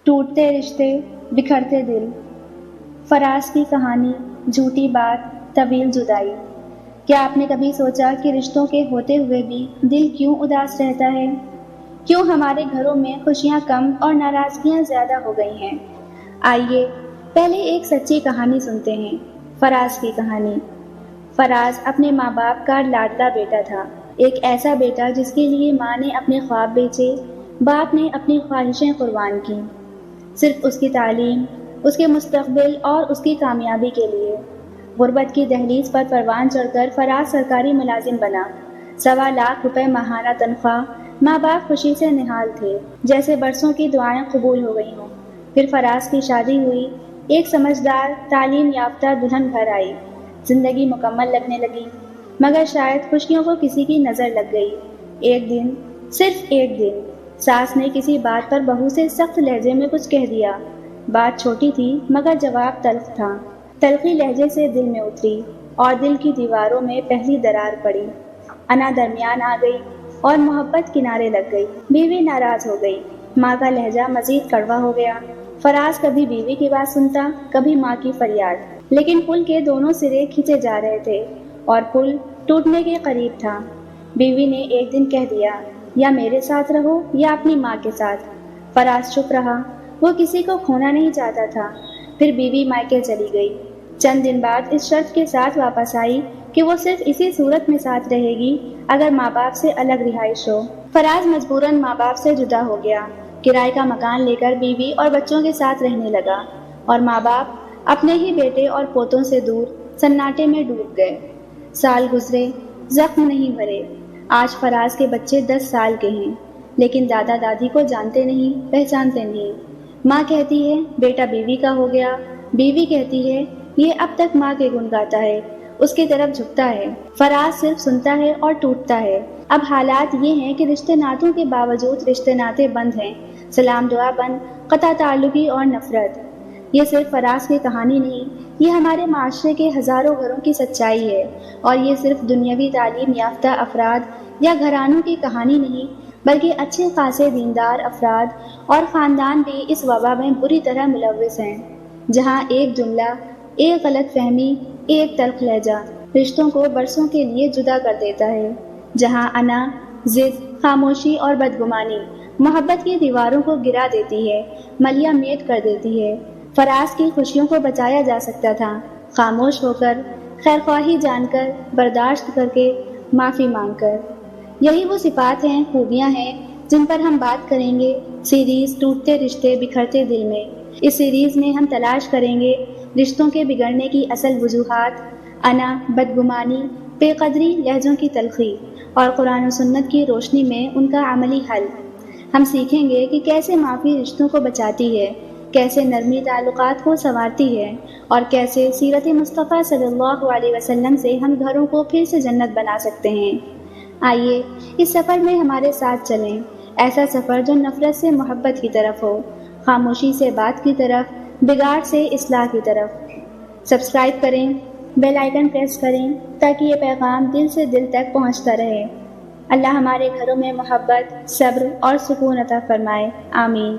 ٹوٹتے رشتے بکھرتے دل، فراز کی کہانی، جھوٹی بات، طویل جدائی۔ کیا آپ نے کبھی سوچا کہ رشتوں کے ہوتے ہوئے بھی دل کیوں اداس رہتا ہے؟ کیوں ہمارے گھروں میں خوشیاں کم اور ناراضگیاں زیادہ ہو گئی ہیں؟ آئیے پہلے ایک سچی کہانی سنتے ہیں، فراز کی کہانی۔ فراز اپنے ماں باپ کا لاڈلا بیٹا تھا، ایک ایسا بیٹا جس کے لیے ماں نے اپنے خواب بیچے، باپ نے اپنی خواہشیں قربان کی، صرف اس کی تعلیم، اس کے مستقبل اور اس کی کامیابی کے لیے۔ غربت کی دہلیز پر پروان چڑھ کر فراز سرکاری ملازم بنا، 1.25 روپے ماہانہ تنخواہ۔ ماں باپ خوشی سے نہال تھے، جیسے برسوں کی دعائیں قبول ہو گئی ہوں۔ پھر فراز کی شادی ہوئی، ایک سمجھدار تعلیم یافتہ دلہن گھر آئی، زندگی مکمل لگنے لگی۔ مگر شاید خوشیوں کو کسی کی نظر لگ گئی۔ ایک دن، صرف ایک دن، ساس نے کسی بات پر بہو سے سخت لہجے میں کچھ کہہ دیا۔ بات چھوٹی تھی مگر جواب تلخ تھا۔ تلخی لہجے سے دل میں اتری اور دل کی دیواروں میں پہلی درار پڑی۔ انا درمیان آ گئی اور محبت کنارے لگ گئی۔ بیوی ناراض ہو گئی، ماں کا لہجہ مزید کڑوا ہو گیا۔ فراز کبھی بیوی کی بات سنتا، کبھی ماں کی فریاد، لیکن پل کے دونوں سرے کھینچے جا رہے تھے اور پل ٹوٹنے کے قریب تھا۔ بیوی نے ایک دن کہہ دیا، یا میرے ساتھ رہو یا اپنی ماں کے ساتھ۔ فراز چپ رہا، وہ کسی کو کھونا نہیں چاہتا تھا۔ پھر بیوی مائکے چلی گئی، چند دن بعد اس شرط کے ساتھ واپس آئی کہ وہ صرف اسی صورت میں ساتھ رہے گی اگر ماں باپ سے الگ رہائش ہو۔ فراز مجبوراً ماں باپ سے جدا ہو گیا، کرائے کا مکان لے کر بیوی اور بچوں کے ساتھ رہنے لگا، اور ماں باپ اپنے ہی بیٹے اور پوتوں سے دور سناٹے میں ڈوب گئے۔ سال گزرے، زخم نہیں بھرے۔ آج فراز کے بچے 10 سال کے ہیں، لیکن دادا دادی کو جانتے نہیں، پہچانتے نہیں۔ ماں کہتی ہے بیٹا بیوی کا ہو گیا، بیوی کہتی ہے یہ اب تک ماں کے گن گاتا ہے، اس کی طرف جھکتا ہے۔ فراز صرف سنتا ہے اور ٹوٹتا ہے۔ اب حالات یہ ہیں کہ رشتے ناتوں کے باوجود رشتے ناتے بند ہیں، سلام دعا بند، قطع تعلقی اور نفرت۔ یہ صرف فراز کی کہانی نہیں، یہ ہمارے معاشرے کے ہزاروں گھروں کی سچائی ہے، اور یہ صرف دنیاوی تعلیم یافتہ افراد یا گھرانوں کی کہانی نہیں، بلکہ اچھے خاصے دیندار افراد اور خاندان بھی اس وبا میں بری طرح ملوث ہیں، جہاں ایک جملہ، ایک غلط فہمی، ایک تلخ لہجہ رشتوں کو برسوں کے لیے جدا کر دیتا ہے، جہاں انا، ضد، خاموشی اور بدگمانی محبت کی دیواروں کو گرا دیتی ہے، ملیہ میٹ کر دیتی ہے۔ فراز کی خوشیوں کو بچایا جا سکتا تھا، خاموش ہو کر، خیرخواہی جان کر، برداشت کر کے، معافی مانگ کر۔ یہی وہ صفات ہیں، خوبیاں ہیں جن پر ہم بات کریں گے سیریز ٹوٹتے رشتے بکھرتے دل میں۔ اس سیریز میں ہم تلاش کریں گے رشتوں کے بگڑنے کی اصل وجوہات، انا، بدگمانی، بے قدری، لہجوں کی تلخی، اور قرآن و سنت کی روشنی میں ان کا عملی حل۔ ہم سیکھیں گے کہ کیسے معافی رشتوں کو بچاتی ہے، کیسے نرمی تعلقات کو سنوارتی ہے، اور کیسے سیرت مصطفیٰ صلی اللہ علیہ وسلم سے ہم گھروں کو پھر سے جنت بنا سکتے ہیں۔ آئیے اس سفر میں ہمارے ساتھ چلیں، ایسا سفر جو نفرت سے محبت کی طرف ہو، خاموشی سے بات کی طرف، بگاڑ سے اصلاح کی طرف۔ سبسکرائب کریں، بیل آئیکن پریس کریں تاکہ یہ پیغام دل سے دل تک پہنچتا رہے۔ اللہ ہمارے گھروں میں محبت، صبر اور سکون عطا فرمائے، آمین۔